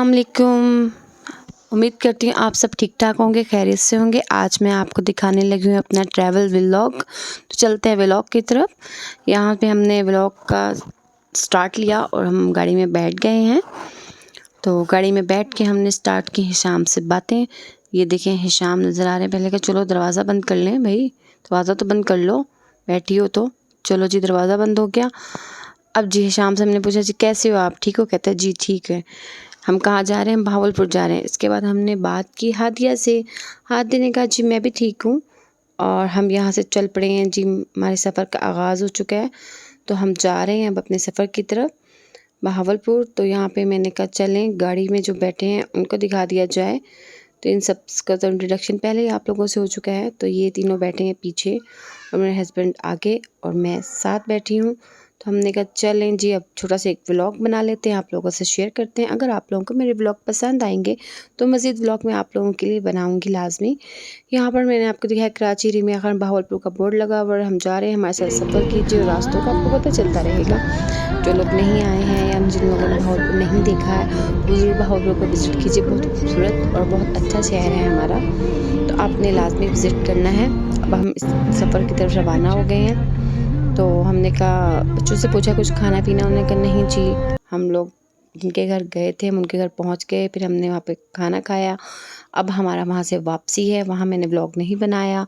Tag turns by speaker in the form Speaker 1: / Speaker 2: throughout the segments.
Speaker 1: अस्सलाम वालेकुम। उम्मीद करती हूँ आप सब ठीक ठाक होंगे, खैरियत से होंगे। आज मैं आपको दिखाने लगी हूँ अपना ट्रैवल व्लॉग। तो चलते हैं व्लॉग की तरफ। यहाँ पे हमने व्लॉग का स्टार्ट लिया और हम गाड़ी में बैठ गए हैं। तो गाड़ी में बैठ के हमने स्टार्ट की हिशाम से बातें। ये देखें हिशाम नज़र आ रहे हैं। पहले कहा चलो दरवाज़ा बंद कर लें भाई, दरवाज़ा तो बंद कर लो, बैठी हो तो। चलो जी दरवाज़ा बंद हो गया। अब जी हिशाम से हमने पूछा जी कैसे हो आप, ठीक हो? कहते हैं जी ठीक है। हम कहाँ जा रहे हैं? बहावलपुर जा रहे हैं। इसके बाद हमने बात की हादिया से। हादिया ने कहा जी मैं भी ठीक हूँ और हम यहाँ से चल पड़े हैं जी, हमारे सफ़र का आगाज़ हो चुका है। तो हम जा रहे हैं अब अपने सफ़र की तरफ बहावलपुर। तो यहाँ पे मैंने कहा चलें गाड़ी में जो बैठे हैं उनको दिखा दिया जाए। तो इन सब का तो इंट्रोडक्शन पहले ही आप लोगों से हो चुका है। तो ये तीनों बैठे हैं पीछे और मेरे हस्बैंड आगे और मैं साथ बैठी हूँ। तो हमने कहा चलें जी अब छोटा सा एक व्लॉग बना लेते हैं, आप लोगों से शेयर करते हैं। अगर आप लोगों को मेरे व्लॉग पसंद आएंगे तो मज़ीद व्लॉग मैं आप लोगों के लिए बनाऊंगी लाजमी। यहाँ पर मैंने आपको दिखाया कराची रिमिया खान बहावलपुर का बोर्ड लगा हुआ है। हम जा रहे हैं, हमारे साथ सफ़र कीजिए और रास्तों का आपको पता चलता रहेगा। जो लोग नहीं आए हैं या जिन लोगों ने बहावलपुर नहीं देखा है वो ज़रूर बहावलपुर को विज़िट कीजिए। बहुत खूबसूरत और बहुत अच्छा शहर है हमारा, तो आपने लाजमी विज़िट करना है। अब हम इस सफ़र की तरफ रवाना हो गए हैं। तो हमने कहा बच्चों से पूछा कुछ खाना पीना, उन्होंने कहा नहीं जी हम लोग जिनके घर गए थे हम उनके घर पहुंच गए, फिर हमने वहाँ पे खाना खाया। अब हमारा वहाँ से वापसी है, वहाँ मैंने व्लॉग नहीं बनाया।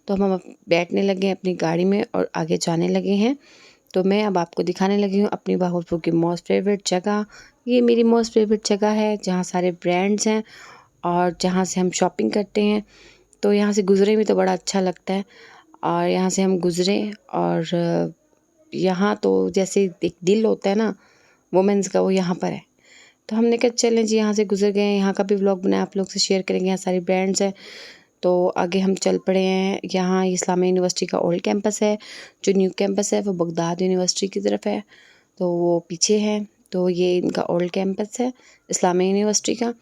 Speaker 1: तो हम अब बैठने लगे हैं अपनी गाड़ी में और आगे जाने लगे हैं। तो मैं अब आपको दिखाने लगी हूँ अपनी बहावलपुर की मोस्ट फेवरेट जगह। ये मेरी मोस्ट फेवरेट जगह है जहाँ सारे ब्रांड्स हैं और जहाँ से हम शॉपिंग करते हैं। तो यहाँ से गुज़रे भी तो बड़ा अच्छा लगता है। और यहाँ से हम गुज़रे और यहाँ तो जैसे एक दिल होता है ना वुमेंस का, वो यहाँ पर है। तो हमने कहा चलें जी यहाँ से गुज़र गए हैं, यहाँ का भी व्लॉग बनाया आप लोग से शेयर करेंगे। यहाँ सारी ब्रांड्स हैं। तो आगे हम चल पड़े हैं। यहाँ इस्लामिया यूनिवर्सिटी का ओल्ड कैंपस है, जो न्यू कैंपस है वो बगदाद यूनिवर्सिटी की तरफ है, तो वो पीछे है। तो ये इनका ओल्ड कैंपस है इस्लामिया यूनिवर्सिटी का।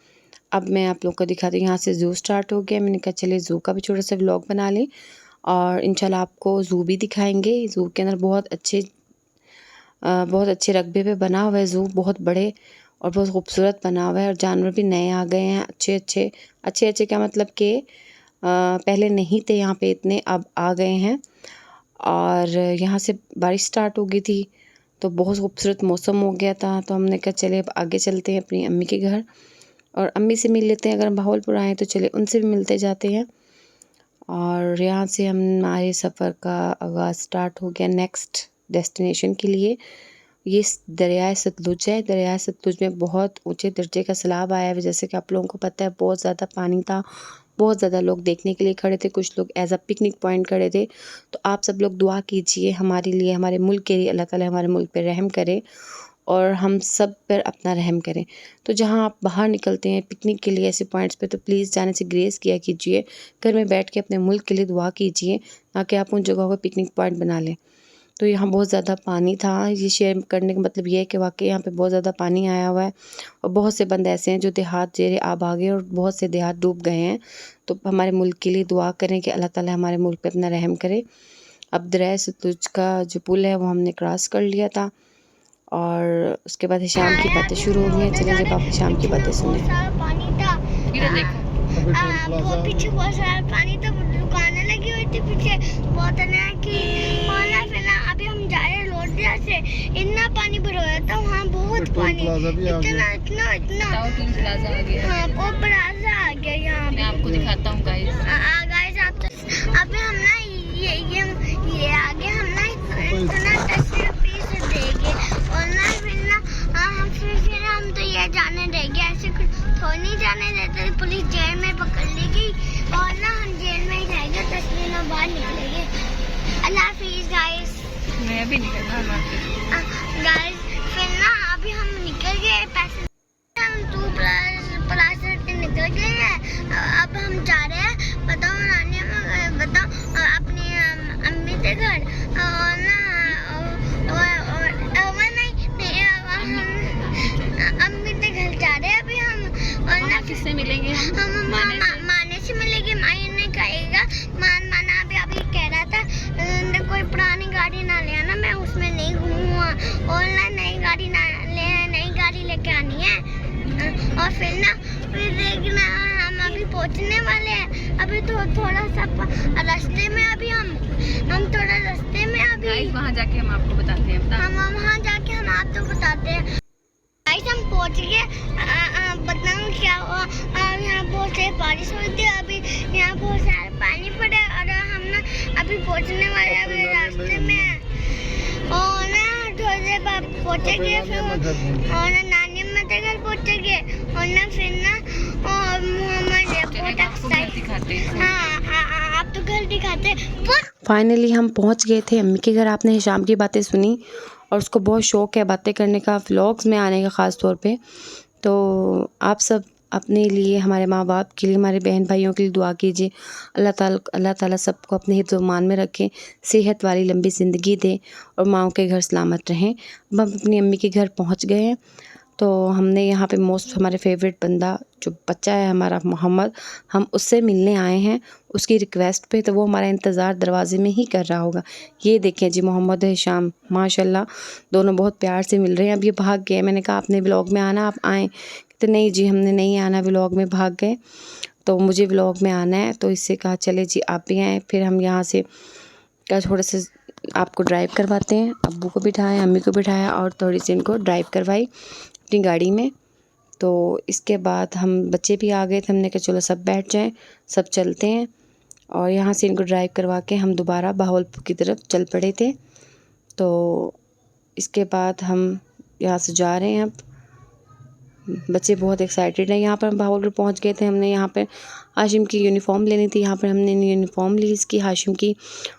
Speaker 1: अब मैं आप लोग को दिखाती हूँ, यहाँ से ज़ू स्टार्ट हो गया। मैंने कहा चलिए ज़ू का भी छोटा सा व्लॉग बना लें और इंशाल्लाह आपको ज़ू भी दिखाएंगे। ज़ू के अंदर बहुत अच्छे रकबे पे बना हुआ है ज़ू, बहुत बड़े और बहुत खूबसूरत बना हुआ है। और जानवर भी नए आ गए हैं, अच्छे क्या मतलब कि पहले नहीं थे यहाँ पे इतने, अब आ गए हैं। और यहाँ से बारिश स्टार्ट हो गई थी तो बहुत खूबसूरत मौसम हो गया था। तो हमने कहा चले अब आगे चलते हैं अपनी अम्मी के घर और अम्मी से मिल लेते हैं। अगर हम बहावलपुर आए तो चले उनसे भी मिलते जाते हैं। और यहाँ से हमारे सफ़र का आगाज़ स्टार्ट हो गया नेक्स्ट डेस्टिनेशन के लिए। ये दरियाए सतलुज है। दरियाए सतलुज में बहुत ऊंचे दर्जे का सैलाब आया है, जैसे कि आप लोगों को पता है बहुत ज़्यादा पानी था, बहुत ज़्यादा लोग देखने के लिए खड़े थे, कुछ लोग एज अ पिकनिक पॉइंट खड़े थे। तो आप सब लोग दुआ कीजिए हमारे लिए, हमारे मुल्क के लिए, अल्लाह ताला हमारे मुल्क पर रहम करे और हम सब पर अपना रहम करें। तो जहाँ आप बाहर निकलते हैं पिकनिक के लिए ऐसे पॉइंट्स पे तो प्लीज़ जाने से ग्रेस किया कीजिए। घर में बैठ के अपने मुल्क के लिए दुआ कीजिए, ना कि आप उन जगहों को पिकनिक पॉइंट बना लें। तो यहाँ बहुत ज़्यादा पानी था। ये शेयर करने का मतलब ये है कि वाकई यहाँ पे बहुत ज़्यादा पानी आया हुआ है और बहुत से बंदे ऐसे हैं जो देहात जेरे आब आ गए और बहुत से देहात डूब गए हैं। तो हमारे मुल्क के लिए दुआ करें कि अल्लाह ताला हमारे मुल्क पे अपना रहम करे। अब दरियाए सतलुज का जो पुल है वो हमने क्रॉस कर लिया था और उसके बाद हिशाम की बातें शुरू हो गई हैं। चलें जब आप हिशाम की बातें सुने।
Speaker 2: बहुत पीछे बहुत सारा पानी था, दुकानें लगी हुई थी पीछे बहुत है कि फिर ना अभी हम जा रहे हैं लोटिया से, इतना पानी भरा हुआ था वहाँ, बहुत पानी, इतना हाँ बहुत प्लाजा आ गया यहाँ।
Speaker 1: मैं आपको दिखाता हूँ गाइस।
Speaker 2: आप अभी हम ना ये आगे हम ना इतना 10 रुपये से देंगे और ना फिर हम तो ये जाने देंगे, ऐसे थोड़ी नहीं जाने देते, पुलिस जेल में पकड़ लेगी और ना हम जेल में ही जाएंगे, 10 दिनों बाद निकलेंगे। अल्लाह हाफिज़ गाइस।
Speaker 1: मैं भी निकलना
Speaker 2: गाइस फिर ना अभी हम निकल गए, पैसे हम 2+ से निकल गए हैं। अब हम जा रहे हैं, बताओ नानी बताओ अपनी अम्मी के घर और ना अम्मी के घर जा रहे हैं अभी हम। और ना
Speaker 1: किससे मिलेंगे
Speaker 2: हम माने से मिलेंगे। माने ने कहेगा माना अभी कह रहा था कोई पुरानी गाड़ी ना ले आना, मैं उसमें नहीं घूमूंगा और ना नई गाड़ी लेके आनी है। और और फिर देखना हम अभी पहुंचने वाले हैं। अभी तो थोड़ा सा रास्ते में अभी हम थोड़ा रास्ते में अभी
Speaker 1: वहाँ जाके हम आपको बताते हैं।
Speaker 2: हम वहाँ जाके हम आपको बताते हैं। गाइस हम पहुंच गए। बताऊँ क्या हुआ? यहाँ बहुत से बारिश हुई थी, अभी यहाँ बहुत सारा पानी पड़ा और हम ना अभी पहुंचने वाले हैं, अभी रास्ते में हैं। और ना थोड़ी देर बाद पहुंचेंगे, फिर और ना नानी अम्मा के घर पहुंचेंगे और ना फिर ना और हमारे बहुत एक्साइटेड। हाँ आप तो घर दिखाते।
Speaker 1: फाइनली हम पहुंच गए थे अम्मी के घर। आपने हिशाम की बातें सुनी और उसको बहुत शौक़ है बातें करने का, व्लॉग्स में आने का ख़ास तौर पे। तो आप सब अपने लिए, हमारे माँ बाप के लिए, हमारे बहन भाइयों के लिए दुआ कीजिए। अल्लाह ताला सबको अपने हिफ्ज़-ओ-मान में रखें, सेहत वाली लंबी ज़िंदगी दे और माँओं के घर सलामत रहें। अब हम अपनी अम्मी के घर पहुँच गए हैं। तो हमने यहाँ पे मोस्ट हमारे फेवरेट बंदा जो बच्चा है हमारा मोहम्मद, हम उससे मिलने आए हैं उसकी रिक्वेस्ट पे। तो वो हमारा इंतज़ार दरवाज़े में ही कर रहा होगा। ये देखें जी मोहम्मद और हिशाम, माशाल्लाह दोनों बहुत प्यार से मिल रहे हैं। अब ये भाग गए। मैंने कहा आपने व्लॉग में आना, आप आएँ। कहते नहीं जी हमने नहीं आना व्लॉग में, भाग गए। तो मुझे व्लॉग में आना है, तो इससे कहा चले जी आप भी आएँ। फिर हम यहाँ से क्या थोड़ा सा आपको ड्राइव करवाते हैं। अब्बू को बिठाया, अम्मी को बिठाया और थोड़ी सी इनको ड्राइव करवाई अपनी गाड़ी में। तो इसके बाद हम बच्चे भी आ गए थे, हमने कहा चलो सब बैठ जाएं, सब चलते हैं। और यहाँ से इनको ड्राइव करवा के हम दोबारा बहावलपुर की तरफ चल पड़े थे। तो इसके बाद हम यहाँ से जा रहे हैं। अब बच्चे बहुत एक्साइटेड हैं। यहाँ पर हम बहावलपुर पहुँच गए थे। हमने यहाँ पर हाशिम की यूनिफ़ॉर्म लेनी थी, यहाँ पर हमने यूनिफ़ॉर्म ली इसकी हाशिम की,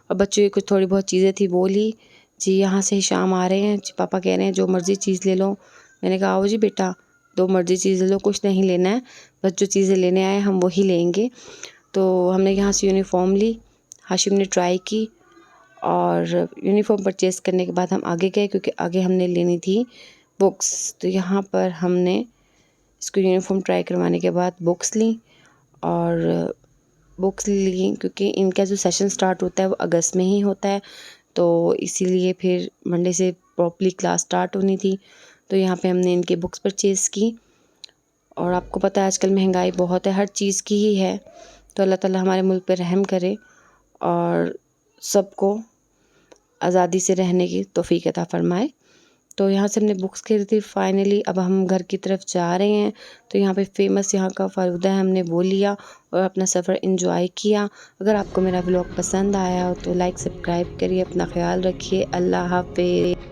Speaker 1: और बच्चों की कुछ थोड़ी बहुत चीज़ें थी वो ली। जी यहाँ से हिशाम आ रहे हैं, जी पापा कह रहे हैं जो मर्ज़ी चीज़ ले लो। मैंने कहा आओ जी बेटा, दो मर्ज़ी चीज़ ले लो, कुछ नहीं लेना है, बस जो चीज़ें लेने आए हम वही लेंगे। तो हमने यहाँ से यूनिफ़ॉर्म ली, हाशिम ने ट्राई की और यूनिफ़ॉर्म परचेज़ करने के बाद हम आगे गए क्योंकि आगे हमने लेनी थी बुक्स। तो यहाँ पर हमने इसको यूनिफ़ॉर्म ट्राई करवाने के बाद बुक्स ली और बुक्स ली क्योंकि इनका जो सेशन स्टार्ट होता है वो अगस्त में ही होता है। तो इसीलिए फिर मंडे से प्रॉपरली क्लास स्टार्ट होनी थी। तो यहाँ पे हमने इनके बुक्स परचेज़ की। और आपको पता है आजकल महंगाई बहुत है, हर चीज़ की ही है। तो अल्लाह ताला हमारे मुल्क पे रहम करे और सबको आज़ादी से रहने की तौफ़ीक अता फ़रमाए। तो यहाँ से हमने बुक्स खरीदी। फाइनली अब हम घर की तरफ जा रहे हैं। तो यहाँ पे फ़ेमस यहाँ का फ़ालूदा है, हमने वो लिया और अपना सफ़र एंजॉय किया। अगर आपको मेरा व्लॉग पसंद आया हो तो लाइक सब्सक्राइब करिए, अपना ख्याल रखिए। अल्लाह हाफ़िज़।